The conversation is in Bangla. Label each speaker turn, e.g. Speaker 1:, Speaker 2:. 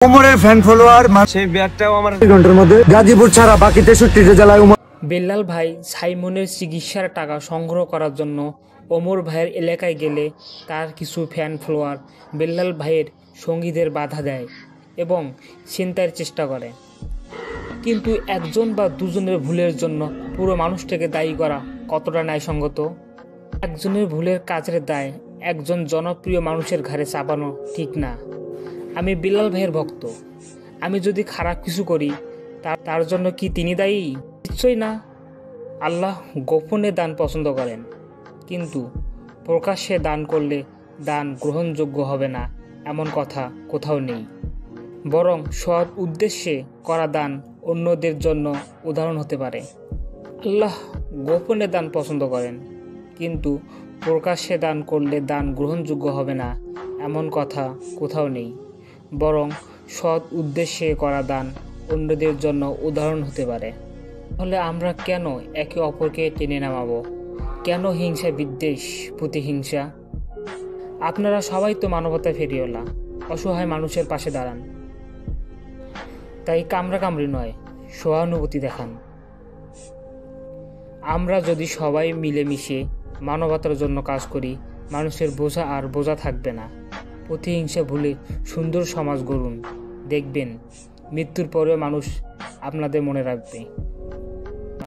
Speaker 1: ওমরের ফ্যান ফলোয়ার সেই ব্যাগটাও আমার ঘন্টার মধ্যে গাজীপুর ছাড়া বাকি 63 জেলায়
Speaker 2: বেল্লাল ভাই সাইমনের চিকিৎসার টাকা সংগ্রহ করার জন্য ওমর ভাইয়ের এলাকায় গেলে তার কিছু ফ্যান ফলোয়ার বেল্লাল ভাইয়ের সঙ্গীদের বাধা দেয় এবং ছিনতাইয়ের চেষ্টা করে। কিন্তু একজন বা দুজনের ভুলের জন্য পুরো মানুষটাকে দায়ী করা কতটা ন্যায়সঙ্গত? একজনের ভুলের কাজের দায় একজন জনপ্রিয় মানুষের ঘাড়ে চাপানো ঠিক না। আমি বেল্লাল ভাইয়ের ভক্ত। আমি যদি খারাপ কিছু করি তার জন্য কি তিনি দায়ী? নিশ্চয়ই না। আল্লাহ গোপনে দান পছন্দ করেন, কিন্তু প্রকাশ্যে দান করলে দান গ্রহণযোগ্য হবে না এমন কথা কোথাও নেই। বরং সৎ উদ্দেশ্যে করা দান অন্যদের জন্য উদাহরণ হতে পারে। আল্লাহ গোপনে দান পছন্দ করেন, কিন্তু প্রকাশ্যে দান করলে দান গ্রহণযোগ্য হবে না এমন কথা কোথাও নেই। বরং সৎ উদ্দেশ্যে করা দান অন্যদের জন্য উদাহরণ হতে পারে। তাহলে আমরা কেন একে অপরকে টেনে নামাবো? কেন হিংসা, বিদ্বেষ, প্রতিহিংসা? আপনারা সবাই তো মানবতা ফেরিওয়ালা, অসহায় মানুষের পাশে দাঁড়ান। তাই কামড়াকামড়ি নয়, সহানুভূতি দেখান। আমরা যদি সবাই মিলেমিশে মানবতার জন্য কাজ করি, মানুষের বোঝা আর বোঝা থাকবে না। প্রতিহিংসা ভুলে সুন্দর সমাজ গড়ুন, দেখবেন মৃত্যুর পরেও মানুষ আপনাদের মনে রাখবে।